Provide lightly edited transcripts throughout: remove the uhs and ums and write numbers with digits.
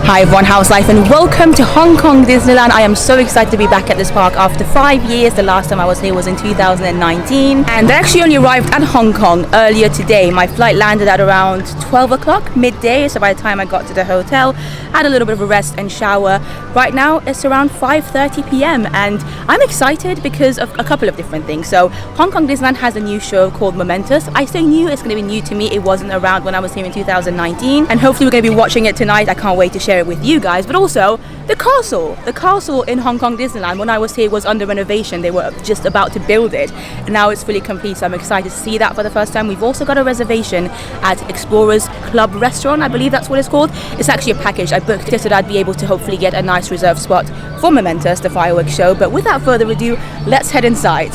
Hi everyone, how's life, and welcome to Hong Kong Disneyland. I am so excited to be back at this park after 5 years. The last time I was here was in 2019, and I actually only arrived at Hong Kong earlier today. My flight landed at around 12 o'clock midday, so by the time I got to the hotel, I had a little bit of a rest and shower. Right now it's around 5:30 p.m. and I'm excited because of a couple of different things. So Hong Kong Disneyland has a new show called Momentous. I say new, it's going to be new to me. It wasn't around when I was here in 2019, and hopefully we're going to be watching it tonight. I can't wait to share it with you guys. But also the castle in Hong Kong Disneyland, when I was here, was under renovation. They were just about to build it, and now it's fully complete, so I'm excited to see that for the first time. We've also got a reservation at Explorers Club Restaurant, I believe that's what it's called. It's actually a package. I booked it so that I'd be able to hopefully get a nice reserved spot for Momentous, the fireworks show. But without further ado, let's head inside.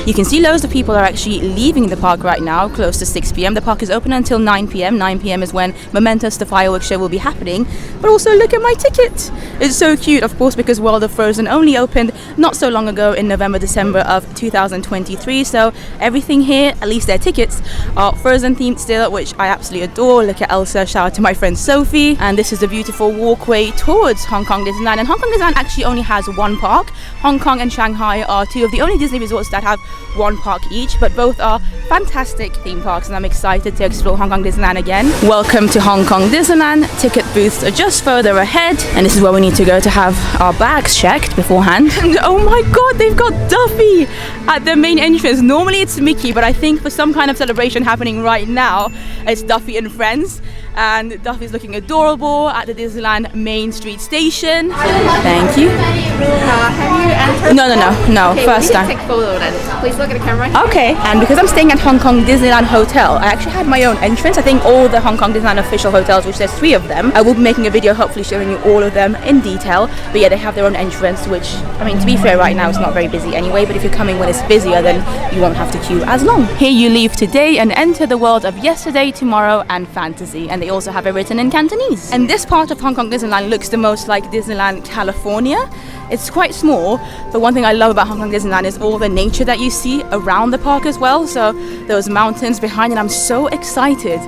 You can see loads of people are actually leaving the park right now, close to 6 p.m. The park is open until 9 p.m. 9 p.m. is when Momentous, the fireworks show, will be happening. But also look at my ticket. It's so cute, of course, because World of Frozen only opened not so long ago in November, December of 2023. So everything here, at least their tickets, are Frozen themed still, which I absolutely adore. Look at Elsa, shout out to my friend Sophie. And this is a beautiful walkway towards Hong Kong Disneyland. And Hong Kong Disneyland actually only has one park. Hong Kong and Shanghai are two of the only Disney resorts that have one park each, but both are fantastic theme parks, and I'm excited to explore Hong Kong Disneyland again. Welcome to Hong Kong Disneyland. Ticket booths are just further ahead, and this is where we need to go to have our bags checked beforehand. And oh my god, they've got Duffy at the main entrance. Normally it's Mickey, but I think for some kind of celebration happening right now, it's Duffy and friends. And Duffy's looking adorable at the Disneyland Main Street station. Thank you. Have you entered? No, okay, first time. Take photo then. Please look at the camera. Okay, and because I'm staying at Hong Kong Disneyland Hotel, I actually had my own entrance. I think all the Hong Kong Disneyland official hotels, which there's 3 of them, I will be making a video hopefully showing you all of them in detail. But yeah, they have their own entrance, which, I mean, to be fair, right now it's not very busy anyway, but if you're coming when it's busier, then you won't have to queue as long. Here you leave today and enter the world of yesterday, tomorrow, and fantasy. And they also have it written in Cantonese. And this part of Hong Kong Disneyland looks the most like Disneyland California. It's quite small, but one thing I love about Hong Kong Disneyland is all the nature that you see around the park as well. So those mountains behind it, I'm so excited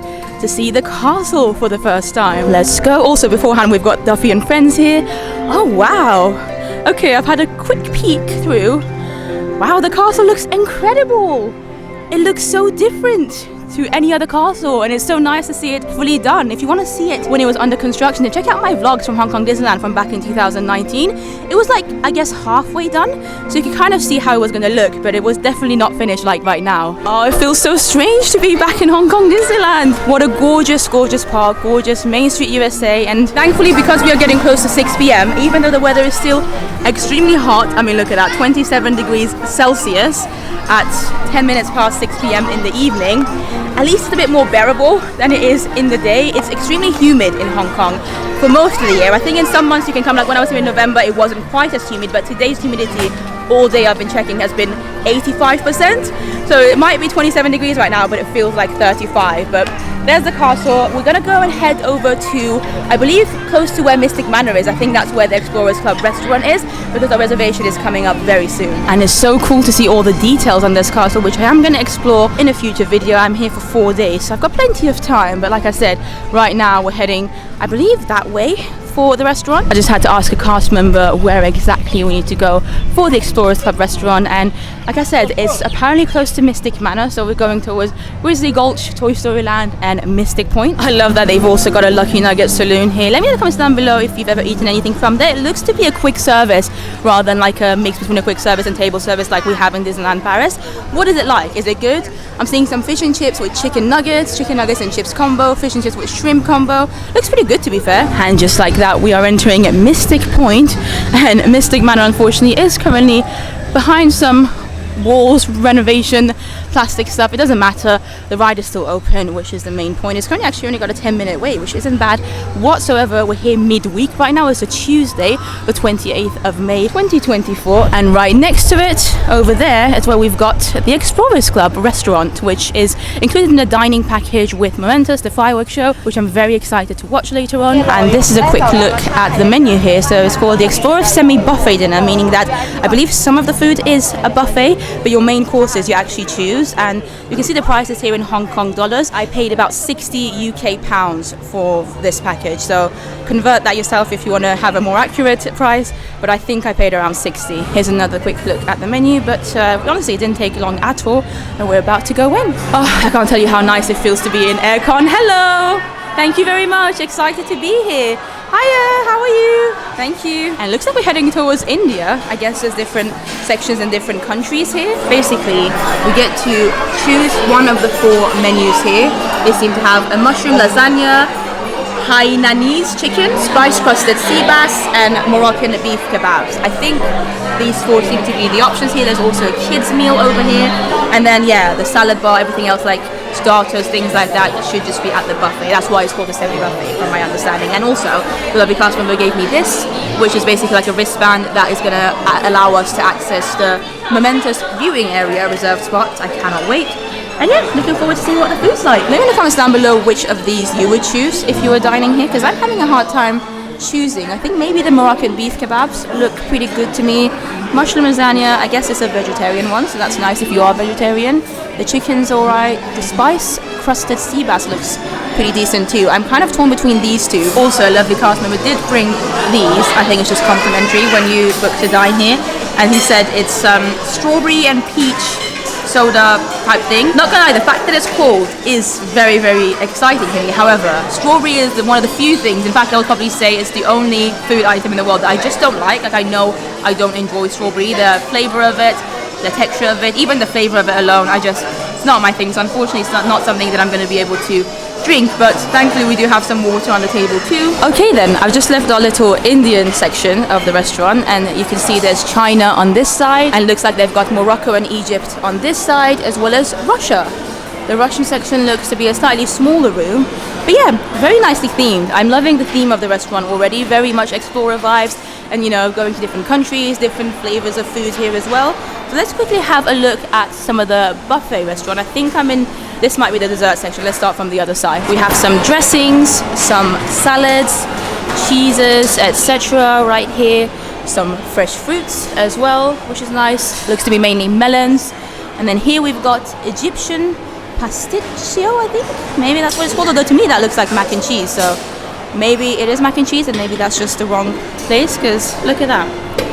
to see the castle for the first time. Let's go. Also beforehand, we've got Duffy and friends here. Oh wow. Okay, I've had a quick peek through. Wow, the castle looks incredible. It looks so different to any other castle, and it's so nice to see it fully done. If you want to see it when it was under construction, then check out my vlogs from Hong Kong Disneyland from back in 2019. It was like, I guess, halfway done, so you can kind of see how it was going to look, but it was definitely not finished like right now. Oh, it feels so strange to be back in Hong Kong Disneyland. What a gorgeous park, gorgeous Main Street USA. And thankfully, because we are getting close to 6 p.m, even though the weather is still extremely hot, I mean, look at that, 27 degrees Celsius at 10 minutes past 6 p.m. in the evening. At least it's a bit more bearable than it is in the day. It's extremely humid in Hong Kong for most of the year. I think in some months you can come, like when I was here in November, it wasn't quite as humid, but today's humidity all day I've been checking has been 85%. So it might be 27 degrees right now, but it feels like 35. But there's the castle. We're gonna go and head over to, I believe, close to where Mystic Manor is. I think that's where the Explorers Club restaurant is, because our reservation is coming up very soon. And it's so cool to see all the details on this castle, which I am gonna explore in a future video. I'm here for 4 days, so I've got plenty of time. But like I said, right now we're heading, I believe, that way for the restaurant. I just had to ask a cast member where exactly we need to go for the Explorers Club restaurant, and like I said, it's apparently close to Mystic Manor, so we're going towards Grizzly Gulch, Toy Story Land, and Mystic Point. I love that they've also got a Lucky Nugget saloon here. Let me know in the comments down below if you've ever eaten anything from there. It looks to be a quick service rather than like a mix between a quick service and table service like we have in Disneyland Paris. What is it like? Is it good? I'm seeing some fish and chips with chicken nuggets and chips combo, fish and chips with shrimp combo. Looks pretty good, to be fair. And just like that, we are entering Mystic Point, and Mystic Manor unfortunately is currently behind some walls, renovation, plastic stuff. It doesn't matter, the ride is still open, which is the main point. It's currently actually only got a 10-minute wait, which isn't bad whatsoever. We're here midweek right now. It's a Tuesday, the 28th of May 2024, and right next to it over there is where we've got the Explorers Club restaurant, which is included in the dining package with Momentous, the fireworks show, which I'm very excited to watch later on. And this is a quick look at the menu here. So it's called the Explorers semi-buffet dinner, meaning that I believe some of the food is a buffet, but your main courses you actually choose. menus, and you can see the prices here in Hong Kong dollars. I paid about 60 UK pounds for this package, so convert that yourself if you want to have a more accurate price, but I think I paid around 60. Here's another quick look at the menu, but honestly it didn't take long at all, and we're about to go in. Oh, I can't tell you how nice it feels to be in aircon. Hello! Thank you very much, excited to be here. Hiya, how are you? Thank you. And it looks like we're heading towards India. I guess there's different sections in different countries here. Basically, we get to choose one of the 4 menus here. They seem to have a mushroom lasagna, Hainanese chicken, spice crusted sea bass, and Moroccan beef kebabs. I think these 4 seem to be the options here. There's also a kids meal over here, and then yeah, the salad bar, everything else like starters, things like that, should just be at the buffet. That's why it's called a semi-buffet from my understanding. And also the lovely cast member gave me this, which is basically like a wristband that is going to allow us to access the Momentous viewing area reserved spot. I cannot wait. And yeah, looking forward to seeing what the food's like. Let me know in the comments down below which of these you would choose if you were dining here, because I'm having a hard time choosing. I think maybe the Moroccan beef kebabs look pretty good to me. Mushroom lasagna, I guess it's a vegetarian one, so that's nice if you are vegetarian. The chicken's alright. The spice crusted sea bass looks pretty decent too. I'm kind of torn between these two. Also, a lovely cast member did bring these. I think it's just complimentary when you book to dine here. And he said it's strawberry and peach soda type thing. Not gonna lie, the fact that it's cold is very, very exciting to me. However, strawberry is one of the few things, in fact I would probably say it's the only food item in the world that I just don't like. Like, I know I don't enjoy strawberry, the flavor of it, the texture of it, even the flavor of it alone, it's not my thing. So unfortunately it's not something that I'm going to be able to drink, but thankfully we do have some water on the table too. Okay then, I've just left our little Indian section of the restaurant, and you can see there's China on this side, and it looks like they've got Morocco and Egypt on this side, as well as Russia. The Russian section looks to be a slightly smaller room, but yeah, very nicely themed. I'm loving the theme of the restaurant already, very much explorer vibes, and you know, going to different countries, different flavors of food here as well. So let's quickly have a look at some of the buffet restaurant. I think this might be the dessert section. Let's start from the other side. We have some dressings, some salads, cheeses, etc. right here. Some fresh fruits as well, which is nice. Looks to be mainly melons. And then here we've got Egyptian pasticcio, I think. Maybe that's what it's called, although to me that looks like mac and cheese. So maybe it is mac and cheese, and maybe that's just the wrong place, because look at that.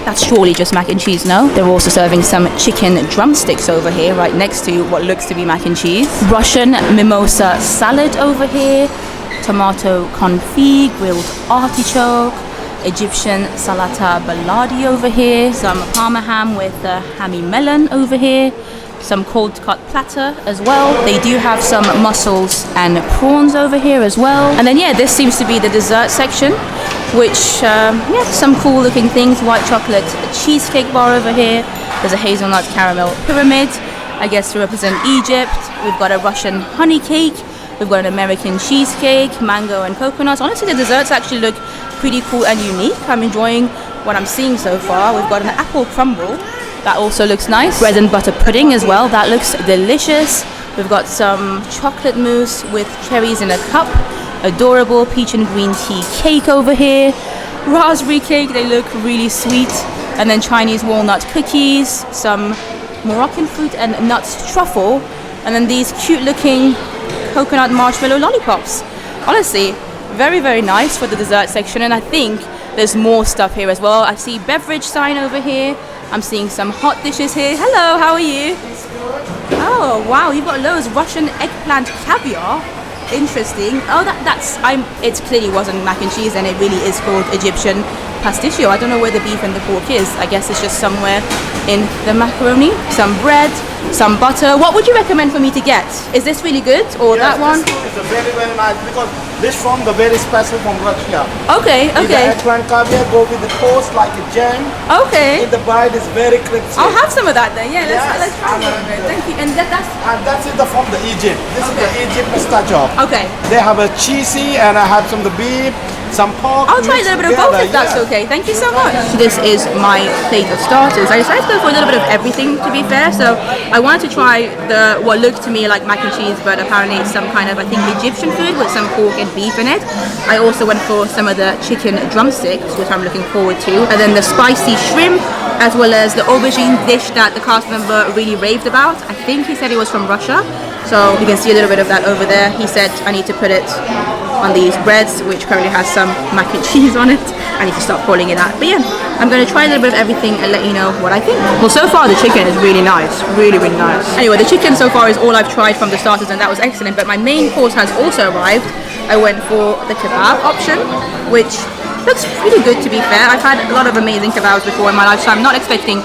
That's surely just mac and cheese, no? They're also serving some chicken drumsticks over here, right next to what looks to be mac and cheese. Russian mimosa salad over here. Tomato confit, grilled artichoke. Egyptian salata baladi over here. Some parma ham with hammy melon over here. Some cold cut platter as well. They do have some mussels and prawns over here as well. And then yeah, this seems to be the dessert section, which yeah, some cool looking things. White chocolate cheesecake bar over here. There's a hazelnut caramel pyramid, I guess to represent Egypt. We've got a Russian honey cake. We've got an American cheesecake, mango and coconuts. Honestly, the desserts actually look pretty cool and unique. I'm enjoying what I'm seeing so far. We've got an apple crumble. That also looks nice. Bread and butter pudding as well. That looks delicious. We've got some chocolate mousse with cherries in a cup. Adorable peach and green tea cake over here. Raspberry cake, they look really sweet. And then Chinese walnut cookies. Some Moroccan fruit and nuts truffle. And then these cute looking coconut marshmallow lollipops. Honestly, very, very nice for the dessert section. And I think there's more stuff here as well. I see beverage sign over here. I'm seeing some hot dishes here. Hello, how are you? Oh wow, you've got loads. Russian eggplant caviar. Interesting. Oh, it clearly wasn't mac and cheese, and it really is called Egyptian pasticcio. I don't know where the beef and the pork is. I guess it's just somewhere in the macaroni. Some bread, some butter. What would you recommend for me to get? Is this really good, or yes, that one? It's a very, very nice, because this from the very special from Russia. Okay, okay. The eggplant caviar go with the toast like a jam. Okay. And the bite is very crispy. I'll have some of that then. Yeah, let's try it. Thank you. And that's it from the Egypt. This is the Egypt pistachio. Okay. They have a cheesy, and I have some of the beef, some pork. I'll try a little bit of both if that's okay. Thank you so much. So this is my plate of starters. I decided to go for a little bit of everything, to be fair. So I wanted to try what looked to me like mac and cheese, but apparently it's some kind of, I think, Egyptian food with some pork and beef in it. I also went for some of the chicken drumsticks, which I'm looking forward to. And then the spicy shrimp, as well as the aubergine dish that the cast member really raved about. I think he said it was from Russia. So you can see a little bit of that over there. He said I need to put it on these breads, which currently has some mac and cheese on it. I need to stop calling it that. But yeah, I'm going to try a little bit of everything and let you know what I think. Well, so far the chicken is really nice. Really, really nice. Anyway, the chicken so far is all I've tried from the starters, and that was excellent. But my main course has also arrived. I went for the kebab option, which looks pretty good, to be fair. I've had a lot of amazing kebabs before in my life, so I'm not expecting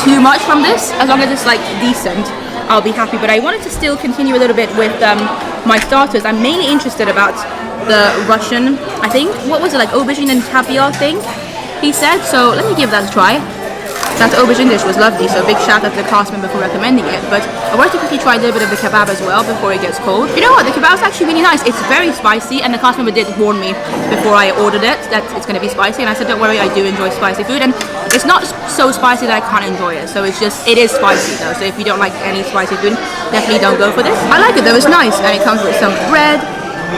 too much from this. As long as it's like decent, I'll be happy. But I wanted to still continue a little bit with my starters. I'm mainly interested about the Russian, I think, what was it, like aubergine and caviar thing he said. So let me give that a try. That aubergine dish was lovely, so big shout out to the cast member for recommending it. But I wanted to quickly try a little bit of the kebab as well before it gets cold. You know what, the kebab is actually really nice. It's very spicy, and the cast member did warn me before I ordered it that it's going to be spicy, and I said don't worry, I do enjoy spicy food, and it's not so spicy that I can't enjoy it. So it's just, it is spicy though, so if you don't like any spicy food, definitely don't go for this. I like it though, it's nice, and it comes with some bread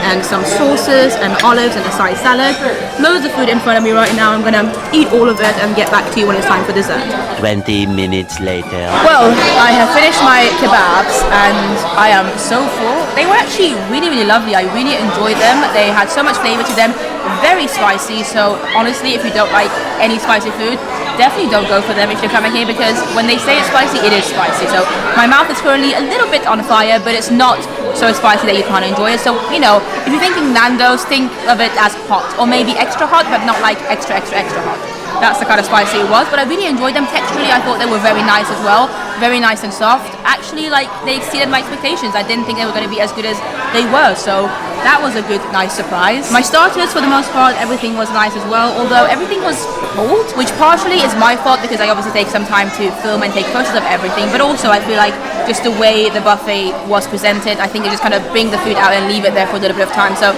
and some sauces and olives and a side salad. Loads of food in front of me right now. I'm gonna eat all of it and get back to you when it's time for dessert. 20 minutes later. Well, I have finished my kebabs and I am so full. They were actually really, really lovely. I really enjoyed them. They had so much flavor to them. Very spicy, so honestly, if you don't like any spicy food, definitely don't go for them if you're coming here, because when they say it's spicy, it is spicy. So my mouth is currently a little bit on fire, but it's not so spicy that you can't enjoy it. So, you know, if you're thinking Nando's, think of it as hot, or maybe extra hot, but not like extra hot. That's the kind of spicy it was, but I really enjoyed them. Texturally, I thought they were very nice as well. Very nice and soft. Actually, like, they exceeded my expectations. I didn't think they were going to be as good as they were, so that was a good, nice surprise. My starters, for the most part, everything was nice as well, although everything was cold, which partially is my fault because I obviously take some time to film and take photos of everything, but also I feel like just the way the buffet was presented, I think they just kind of bring the food out and leave it there for a little bit of time, so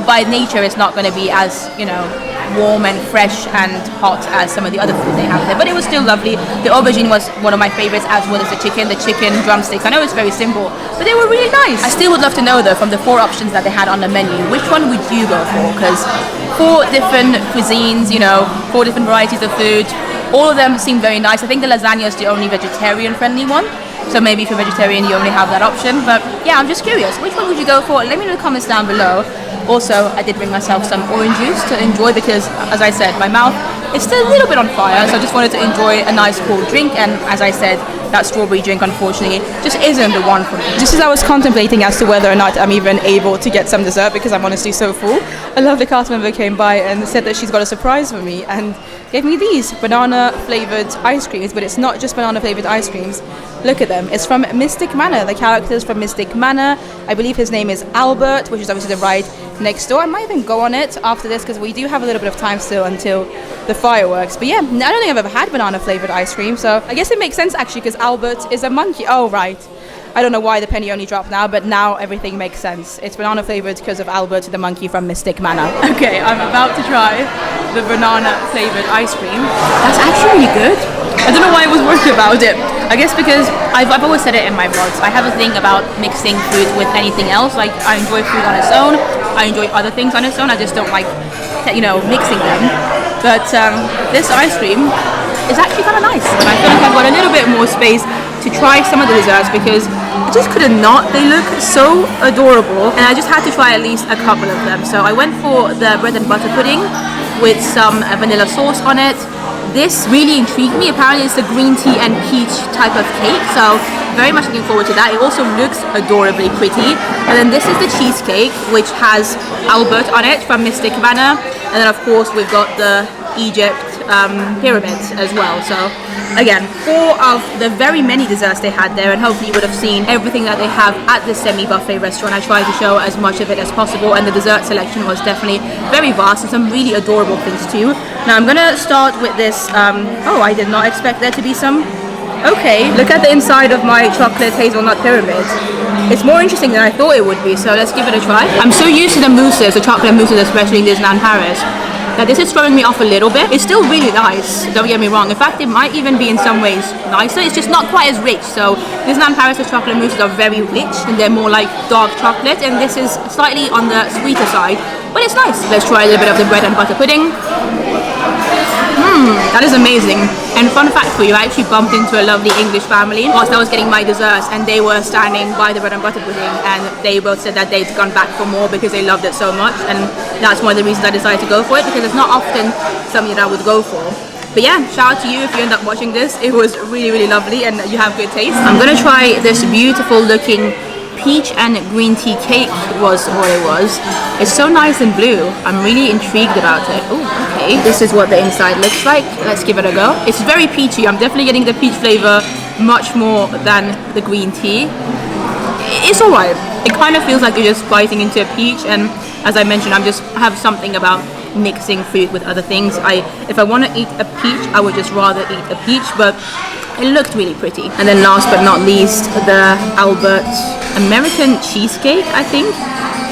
by nature it's not going to be as, you know, warm and fresh and hot as some of the other food they have there, but it was still lovely. The aubergine was one of my favorites, as well as the chicken drumsticks. I know it's very simple, but they were really nice. I still would love to know though, from the 4 options that they had on the menu, which one would you go for? Because 4 different cuisines, you know, 4 different varieties of food, all of them seem very nice. I think the lasagna is the only vegetarian friendly one, so maybe if you're vegetarian you only have that option. But yeah, I'm just curious, which one would you go for? Let me know in the comments down below. Also, I did bring myself some orange juice to enjoy because, as I said, my mouth is still a little bit on fire, so I just wanted to enjoy a nice cool drink, and as I said, that strawberry drink unfortunately just isn't the one for me. Just as I was contemplating as to whether or not I'm even able to get some dessert because I'm honestly so full, a lovely cast member came by and said that she's got a surprise for me and gave me these banana flavored ice creams, but it's not just banana flavored ice creams. Look at them. It's from Mystic Manor. The characters from Mystic Manor. I believe his name is Albert, which is obviously the ride next door. I might even go on it after this because we do have a little bit of time still until the fireworks. But yeah, I don't think I've ever had banana flavored ice cream, so I guess it makes sense actually because Albert is a monkey. Oh, right. I don't know why the penny only dropped now, but now everything makes sense. It's banana flavored because of Albert the monkey from Mystic Manor. Okay, I'm about to try the banana flavored ice cream. That's actually really good. I don't know why I was worried about it. I guess because I've always said it in my vlogs. I have a thing about mixing food with anything else. Like, I enjoy food on its own. I enjoy other things on its own. I just don't like, you know, mixing them. But this ice cream is actually kind of nice. And I feel like I've got a little bit more space to try some of the desserts because I just couldn't not. They look so adorable. And I just had to try at least a couple of them. So I went for the bread and butter pudding with some vanilla sauce on it. This really intrigued me. Apparently it's the green tea and peach type of cake, so very much looking forward to that. It also looks adorably pretty. And then this is the cheesecake, which has Albert on it from Mystic Manor. And then of course we've got the Egypt pyramids as well. So again, 4 of the very many desserts they had there, and hopefully you would have seen everything that they have at the semi-buffet restaurant. I tried to show as much of it as possible, and the dessert selection was definitely very vast and some really adorable things too. Now I'm gonna start with this, oh, I did not expect there to be some, okay, look at the inside of my chocolate hazelnut pyramid. It's more interesting than I thought it would be, so let's give it a try. I'm so used to the mousses, the chocolate mousses, especially in Disneyland Paris, that this is throwing me off a little bit. It's still really nice, don't get me wrong. In fact, it might even be in some ways nicer. It's just not quite as rich. So Disneyland Paris, the chocolate mousses are very rich and they're more like dark chocolate, and this is slightly on the sweeter side, but it's nice. Let's try a little bit of the bread and butter pudding. That is amazing. And fun fact for you, I actually bumped into a lovely English family whilst I was getting my desserts, and they were standing by the bread and butter pudding, and they both said that they'd gone back for more because they loved it so much, and that's one of the reasons I decided to go for it, because it's not often something that I would go for. But yeah, shout out to you if you end up watching this. It was really, really lovely and you have good taste. I'm gonna try this beautiful looking peach and green tea cake was what it was. It's so nice and blue. I'm really intrigued about it. Oh, okay. This is what the inside looks like. Let's give it a go. It's very peachy. I'm definitely getting the peach flavor much more than the green tea. It's alright. It kind of feels like you're just biting into a peach, and as I mentioned, I have something about mixing fruit with other things. If I want to eat a peach, I would just rather eat a peach, but it looked really pretty. And then last but not least, the Albert American cheesecake, I think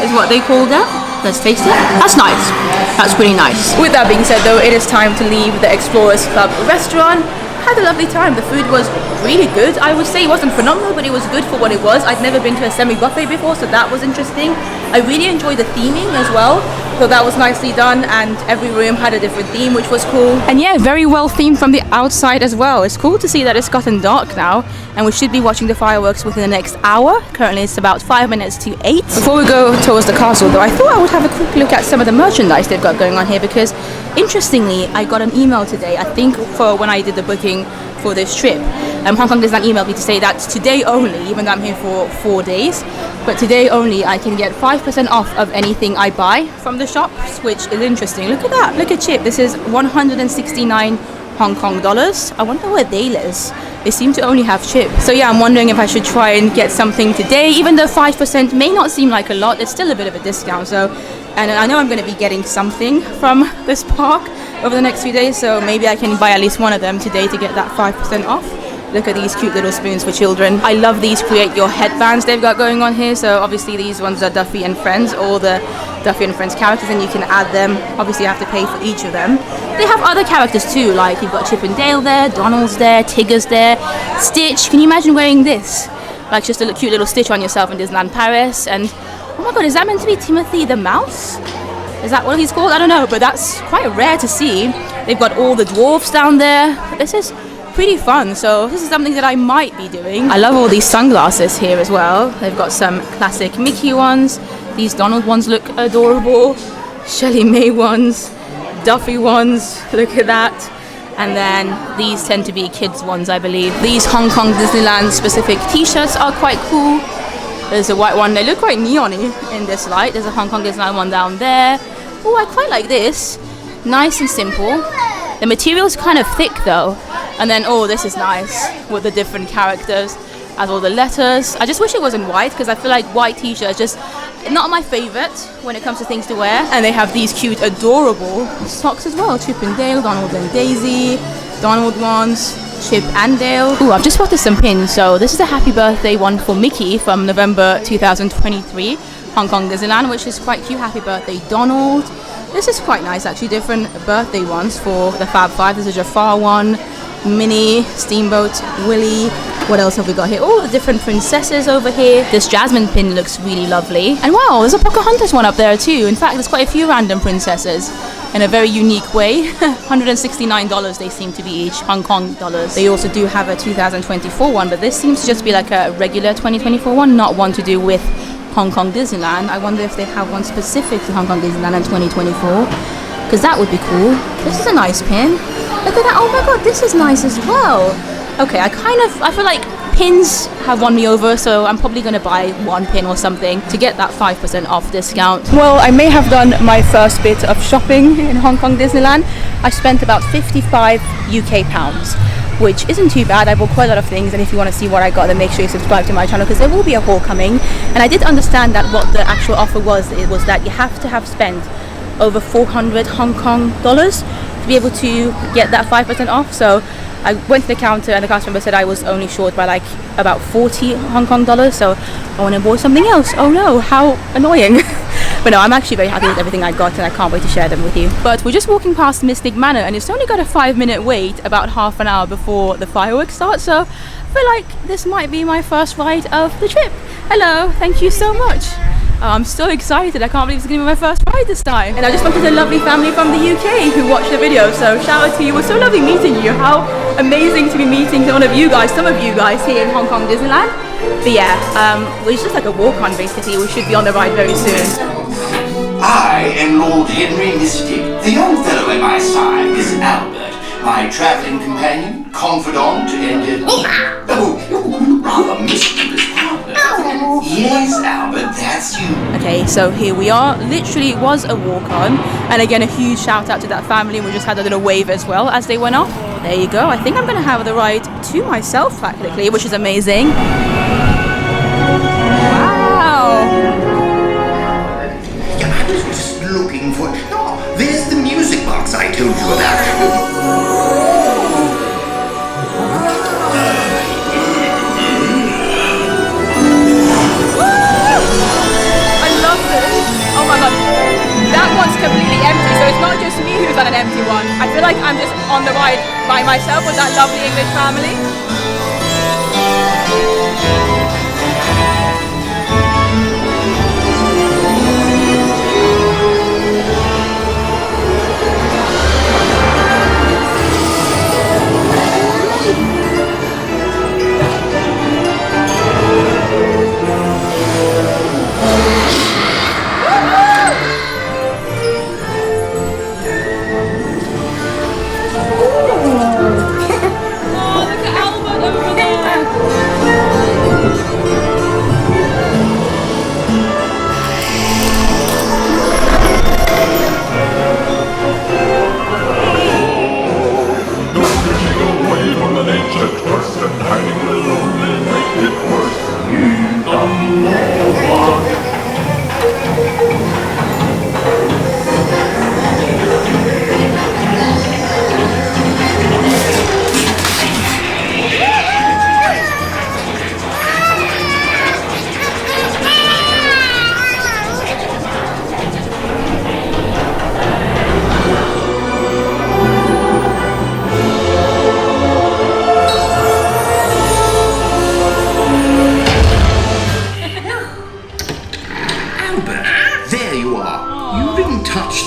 is what they called it. Let's taste it. That's nice. That's pretty nice. With that being said though, it is time to leave the Explorers Club restaurant. Had a lovely time. The food was really good. I would say it wasn't phenomenal, but it was good for what it was. I'd never been to a semi-buffet before, so that was interesting. I really enjoyed the theming as well, so that was nicely done, and every room had a different theme, which was cool. And yeah, very well themed from the outside as well. It's cool to see that it's gotten dark now, and we should be watching the fireworks within the next hour. Currently it's about 5 minutes to 8. Before we go towards the castle though, I thought I would have a quick look at some of the merchandise they've got going on here, because interestingly, I got an email today, I think for when I did the booking for this trip. Hong Kong Disneyland emailed me to say that today only, even though I'm here for 4 days, but today only I can get 5% off of anything I buy from the shops, which is interesting. Look at that, look at Chip. This is 169 Hong Kong dollars. I wonder where they live. They seem to only have Chip. So yeah, I'm wondering if I should try and get something today, even though 5% may not seem like a lot, it's still a bit of a discount. So, and I know I'm going to be getting something from this park over the next few days, so maybe I can buy at least one of them today to get that 5% off. Look at these cute little spoons for children. I love these create your headbands they've got going on here. So obviously these ones are Duffy and Friends, all the Duffy and Friends characters, and you can add them. Obviously you have to pay for each of them. They have other characters too, like you've got Chip and Dale there, Donald's there, Tigger's there, Stitch. Can you imagine wearing this? Like just a cute little Stitch on yourself in Disneyland Paris. And oh my god, is that meant to be Timothy the Mouse? Is that what he's called? I don't know, but that's quite rare to see. They've got all the dwarfs down there. This is pretty fun, so this is something that I might be doing. I love all these sunglasses here as well. They've got some classic Mickey ones. These Donald ones look adorable. Shelley May ones, Duffy ones, look at that. And then these tend to be kids ones, I believe. These Hong Kong Disneyland specific t-shirts are quite cool. There's a white one, they look quite neon-y in this light. There's a Hong Kong Disneyland one down there. Oh, I quite like this. Nice and simple. The material's kind of thick though. And then, oh, this is nice with the different characters as all the letters. I just wish it wasn't white, because I feel like white t-shirts just not my favorite when it comes to things to wear. And they have these cute, adorable socks as well. Chip and Dale, Donald and Daisy, Donald ones, Chip and Dale. Ooh, I've just spotted some pins. So this is a happy birthday one for Mickey from November 2023, Hong Kong Disneyland, which is quite cute. Happy birthday, Donald. This is quite nice, actually. Different birthday ones for the Fab Five. There's a Jafar one, Minnie, Steamboat, Willie. What else have we got here? Oh, the different princesses over here. This Jasmine pin looks really lovely. And wow, there's a Pocahontas one up there too. In fact, there's quite a few random princesses in a very unique way. $169 they seem to be each, Hong Kong dollars. They also do have a 2024 one, but this seems to just be like a regular 2024 one, not one to do with Hong Kong Disneyland. I wonder if they have one specific to Hong Kong Disneyland in 2024, because that would be cool. This is a nice pin. Look at that. Oh my god, this is nice as well. Okay, I feel like pins have won me over, so I'm probably going to buy one pin or something to get that 5% off discount. Well, I may have done my first bit of shopping in Hong Kong Disneyland. I spent about 55 UK pounds, which isn't too bad. I bought quite a lot of things, and if you want to see what I got, then make sure you subscribe to my channel, because there will be a haul coming. And I did understand that what the actual offer was, it was that you have to have spent over 400 Hong Kong dollars to be able to get that 5% off. So I went to the counter and the cast member said I was only short by like about 40 Hong Kong dollars, so I went and bought something else. Oh no, how annoying. But no, I'm actually very happy with everything I got and I can't wait to share them with you. But we're just walking past Mystic Manor and it's only got a 5-minute wait, about half an hour before the fireworks start, so I feel like this might be my first ride of the trip. Hello, thank you so much. I'm so excited, I can't believe it's going to be my first ride this time. And I just spoke to a lovely family from the UK who watched the video, so shout out to you. It was so lovely meeting you. How amazing to be meeting one of you guys, some of you guys here in Hong Kong Disneyland. But yeah, it's just like a walk-on basically. We should be on the ride very soon. I am Lord Henry Mystic. The young fellow at my side is Albert, my travelling companion, confidant, and rather mischievous partner. Yes, Albert, that's you. Okay, so here we are. Literally, it was a walk-on, and again, a huge shout out to that family. We just had a little wave as well as they went off. There you go. I think I'm going to have the ride to myself practically, which is amazing. Wow. I was just looking for... Oh, there's the music box I told you about. Oh my god, that one's completely empty, so it's not just me who's on an empty one. I feel like I'm just on the ride by myself with that lovely English family.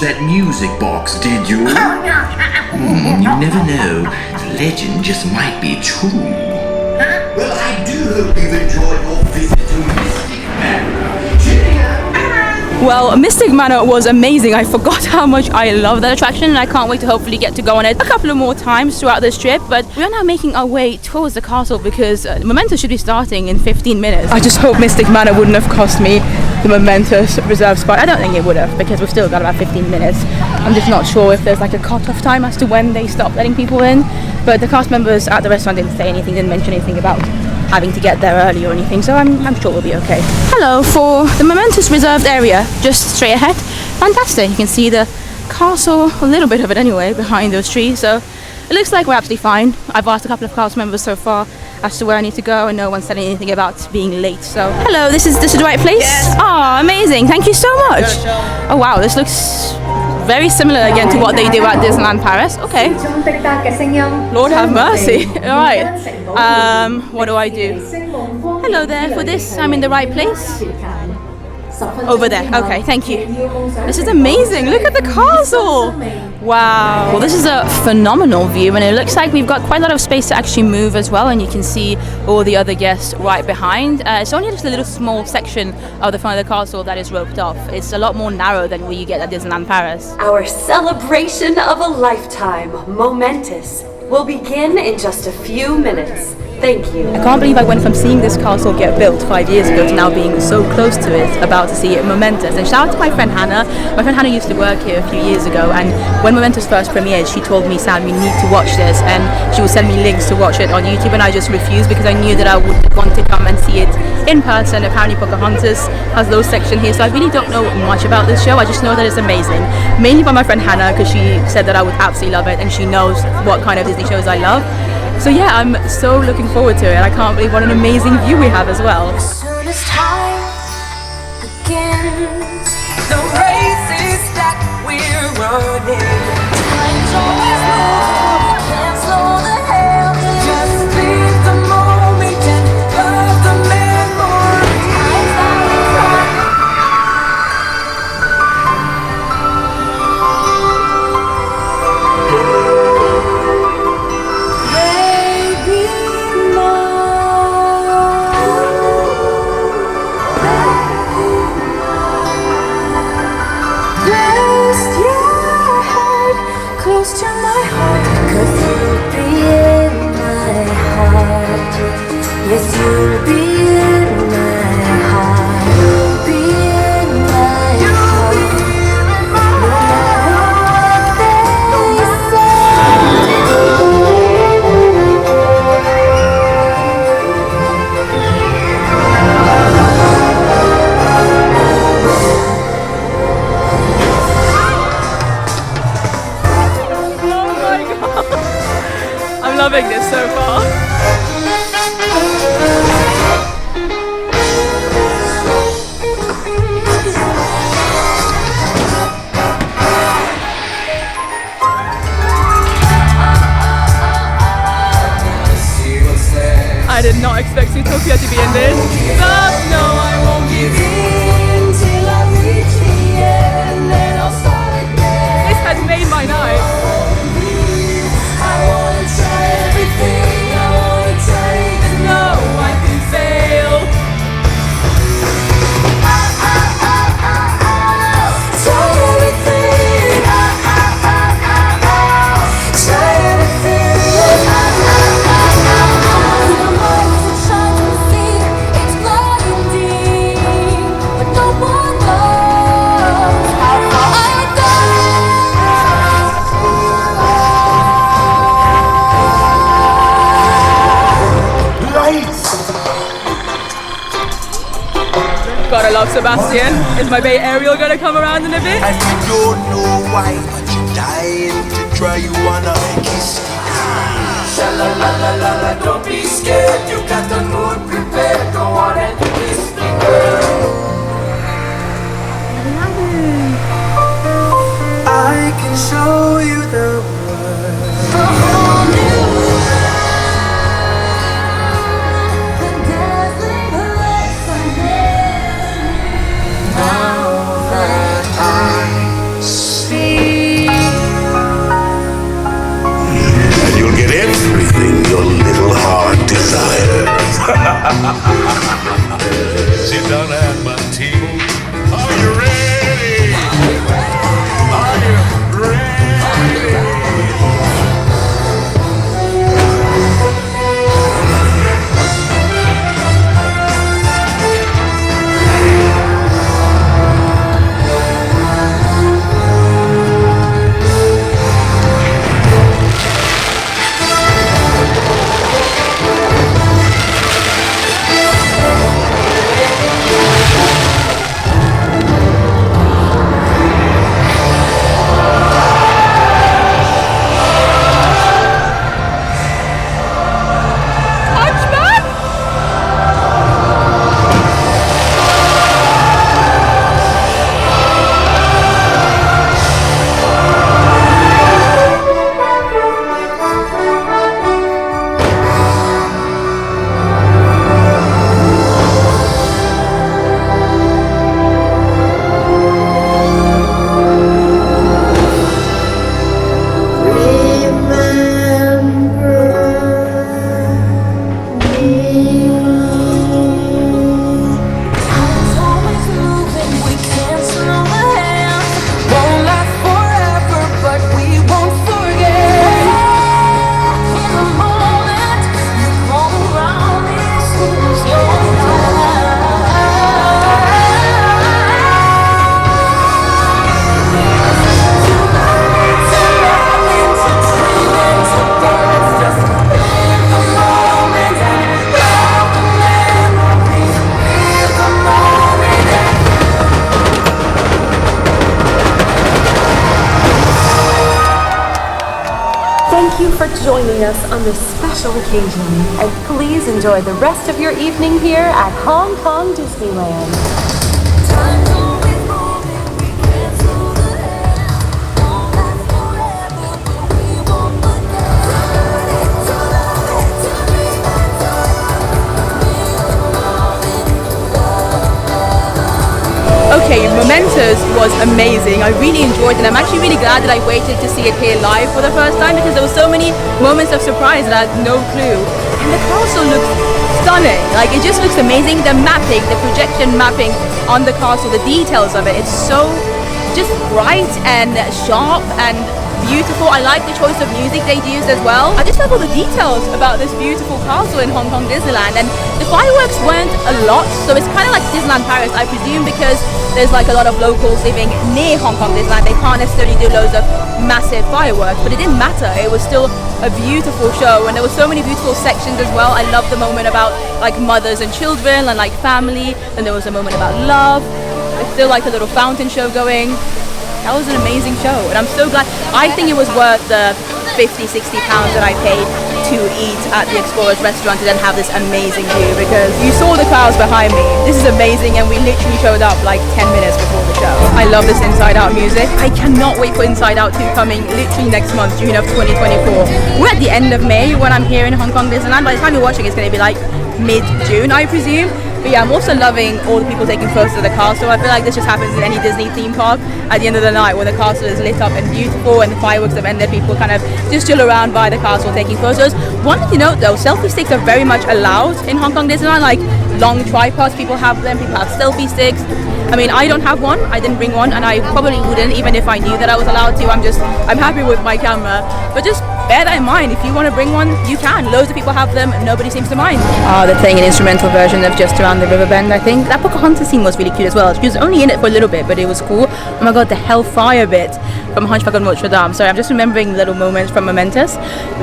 That music box, did you? You never know. The legend just might be true. Well, I do hope you've enjoyed your visit to Mystic Manor. Cheerio! Well, Mystic Manor was amazing. I forgot how much I love that attraction and I can't wait to hopefully get to go on it a couple of more times throughout this trip. But we are now making our way towards the castle because Momentous should be starting in 15 minutes. I just hope Mystic Manor wouldn't have cost me the Momentous reserve spot. I don't think it would have because we've still got about 15 minutes. I'm just not sure if there's like a cut-off time as to when they stop letting people in. But the cast members at the restaurant didn't say anything, didn't mention anything about having to get there early or anything, so I'm sure we'll be okay. Hello, for the Momentous reserved area, just straight ahead. Fantastic, you can see the castle, a little bit of it anyway, behind those trees, so it looks like we're absolutely fine. I've asked a couple of cast members so far as to where I need to go and no one said anything about being late, so hello, this is the right place? Yes. Oh, amazing, thank you so much. Oh wow, this looks very similar again to what they do at Disneyland Paris. Okay. Lord have mercy. Alright. What do I do? Hello there. For this, I'm in the right place. Over there. Okay, thank you. This is amazing. Look at the castle. Wow. Well, this is a phenomenal view and it looks like we've got quite a lot of space to actually move as well, and you can see all the other guests right behind. It's only just a little small section of the front of the castle that is roped off. It's a lot more narrow than what you get at Disneyland Paris. Our celebration of a lifetime, Momentous, will begin in just a few minutes. Thank you. I can't believe I went from seeing this castle get built 5 years ago to now being so close to it, about to see it Momentous. And shout out to my friend Hannah. My friend Hannah used to work here a few years ago, and when Momentous first premiered, she told me, Sam, you need to watch this, and she would send me links to watch it on YouTube, and I just refused because I knew that I would want to come and see it in person. Apparently Pocahontas has those sections here, so I really don't know much about this show. I just know that it's amazing, mainly by my friend Hannah because she said that I would absolutely love it and she knows what kind of Disney shows I love. So yeah, I'm so looking forward to it. I can't believe what an amazing view we have as well. As soon as time begins, the race is that we're running. Time's always moving, can't slow the hand. Just live the moment and love the memory. Time's that we cry. Close to my heart, 'cause you'll be in my heart. Yes, you'll be in my heart. You'll be in my heart. No matter what they say. I'm loving this so far. I did not expect Zootopia to be in this, but no, I won't give in till I reach the end, and I'll start again. This has made my night. I wanna try everything, I wanna take No, I can fail. try everything, try everything. The light that shines on the sea, it's blinding, but no one knows how far I go. Lights! Gotta love Sebastian. Is my bae Ariel gonna come around in a bit? And you don't know why, but you're dying to try. You wanna kiss the Sha la la la la la, don't be scared. You got the mood prepared. Go on and kiss me, girl. I can show you the world. A whole new world, the dazzling lights are there. Now that I see. And you'll get everything your little heart desires. Sit down and have my tea. Are you ready? Are you ready? Thank you for joining us on this special special occasion. And please enjoy the rest of your evening here at Hong Kong Disneyland. Okay, Momentous was amazing. I really enjoyed it. I'm actually really glad that I waited to see it here live for the first time because there were so many moments of surprise that I had no clue. And the castle looks stunning. Like, it just looks amazing. The mapping, the projection mapping on the castle, the details of it, it's so just bright and sharp and beautiful. I like the choice of music they used as well. I just love all the details about this beautiful castle in Hong Kong Disneyland, and the fireworks weren't a lot, so it's kind of like Disneyland Paris, I presume, because there's like a lot of locals living near Hong Kong Disneyland. They can't necessarily do loads of massive fireworks, but it didn't matter. It was still a beautiful show, and there were so many beautiful sections as well. I love the moment about like mothers and children and like family, and there was a moment about love. There's still like a little fountain show going. That was an amazing show, and I'm so glad. I think it was worth the 50-60 pounds that I paid to eat at the Explorers restaurant and then have this amazing view, because you saw the crowds behind me. This is amazing, and we literally showed up like 10 minutes before the show. I love this Inside Out music. I cannot wait for Inside Out 2 coming literally next month, June of 2024. We're at the end of May when I'm here in Hong Kong Disneyland. By the time you're watching, it's going to be like mid-June, I presume. But yeah, I'm also loving all the people taking photos of the castle. I feel like this just happens in any Disney theme park at the end of the night, where the castle is lit up and beautiful and the fireworks have ended. People kind of just chill around by the castle taking photos. One thing to note though, selfie sticks are very much allowed in Hong Kong Disneyland. Like long tripods, people have them, people have selfie sticks. I mean, I don't have one, I didn't bring one, and I probably wouldn't even if I knew that I was allowed to. I'm happy with my camera, but just bear that in mind. If you want to bring one, you can. Loads of people have them and nobody seems to mind. They're playing an instrumental version of Just Around the River Bend, I think. That Pocahontas scene was really cute as well. She was only in it for a little bit, but it was cool. Oh my god, the Hellfire bit from Hunchback of Notre Dame. Sorry, I'm just remembering little moments from Momentous.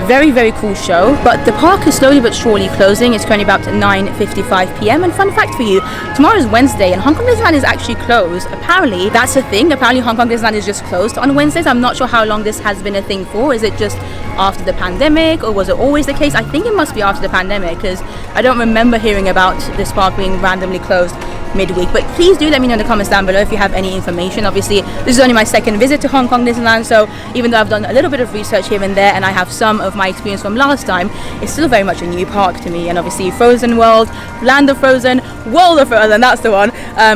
Very, very cool show. But the park is slowly but surely closing. It's currently about 9:55 p.m. And fun fact for you, tomorrow is Wednesday and Hong Kong Disneyland is actually closed. Apparently, that's a thing. Apparently, Hong Kong Disneyland is just closed on Wednesdays. I'm not sure how long this has been a thing for. Is it just after the pandemic, or was it always the case? I think it must be after the pandemic, because I don't remember hearing about this park being randomly closed midweek. But please do let me know in the comments down below if you have any information. Obviously, this is only my second visit to Hong Kong Disneyland, so even though I've done a little bit of research here and there and I have some of my experience from last time, it's still very much a new park to me. And obviously Frozen World, Land of Frozen, World of Frozen, that's the one.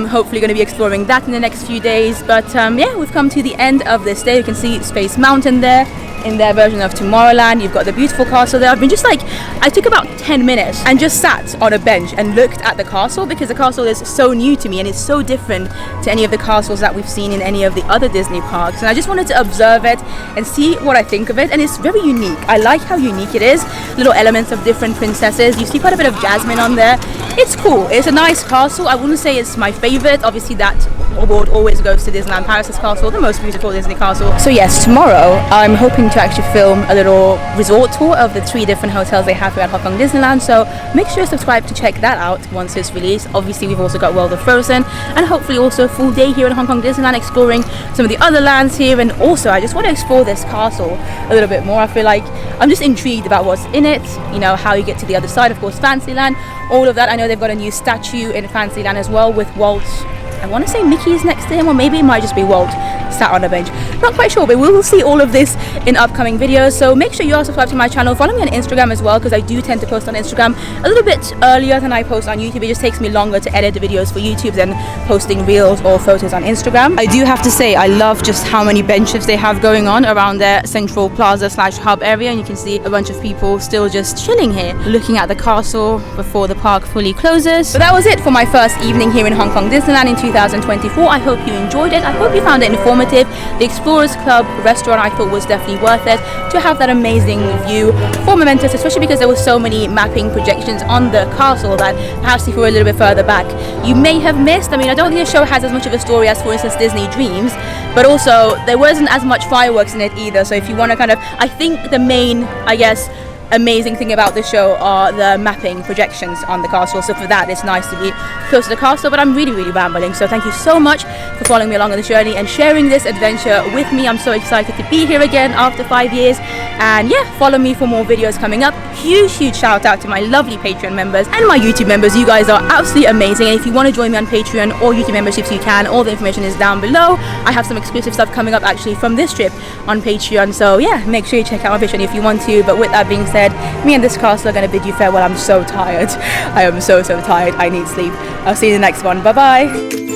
Hopefully going to be exploring that in the next few days. But yeah, we've come to the end of this day. You can see Space Mountain there in their version of Tomorrowland. You've got the beautiful castle there. I've been just like, I took about 10 minutes and just sat on a bench and looked at the castle, because the castle is so new to me and it's so different to any of the castles that we've seen in any of the other Disney parks. And I just wanted to observe it and see what I think of it. And it's very unique. I like how unique it is. Little elements of different princesses. You see quite a bit of Jasmine on there. It's cool. It's a nice castle. I wouldn't say it's my favorite. Obviously that award always goes to Disneyland Paris' castle, the most beautiful Disney castle. So yes, tomorrow I'm hoping to actually film a little resort tour of the 3 different hotels they have here at Hong Kong Disneyland, so make sure you subscribe to check that out once it's released. Obviously we've also got World of Frozen, and hopefully also a full day here in Hong Kong Disneyland exploring some of the other lands here. And also I just want to explore this castle a little bit more. I feel like I'm just intrigued about what's in it, you know, how you get to the other side, of course Fantasyland, all of that. I know they've got a new statue in Fantasyland as well with Walt. I want to say Mickey is next to him, or maybe it might just be Walt sat on a bench. Not quite sure, but we will see all of this in upcoming videos. So make sure you are subscribed to my channel. Follow me on Instagram as well, because I do tend to post on Instagram a little bit earlier than I post on YouTube. It just takes me longer to edit the videos for YouTube than posting reels or photos on Instagram. I do have to say, I love just how many benches they have going on around their central plaza / hub area, and you can see a bunch of people still just chilling here, looking at the castle before the park fully closes. So that was it for my first evening here in Hong Kong Disneyland in 2024. I hope you enjoyed it. I hope you found it informative. The Explorers Club restaurant I thought was definitely worth it to have that amazing view for Momentous, especially because there were so many mapping projections on the castle that perhaps if you were a little bit further back you may have missed. I mean, I don't think the show has as much of a story as, for instance, Disney Dreams, but also there wasn't as much fireworks in it either. So if you want to kind of, I think the main, I guess, amazing thing about the show are the mapping projections on the castle, so for that it's nice to be close to the castle. But I'm really rambling, so thank you so much for following me along on this journey and sharing this adventure with me. I'm so excited to be here again after 5 years, and yeah, follow me for more videos coming up. Huge shout out to my lovely Patreon members and my YouTube members. You guys are absolutely amazing, and if you want to join me on Patreon or YouTube memberships, you can. All the information is down below. I have some exclusive stuff coming up actually from this trip on Patreon, so yeah, make sure you check out my Patreon if you want to. But with that being said, me and this castle are going to bid you farewell. I'm so tired. I am so tired. I need sleep. I'll see you in the next one. Bye bye.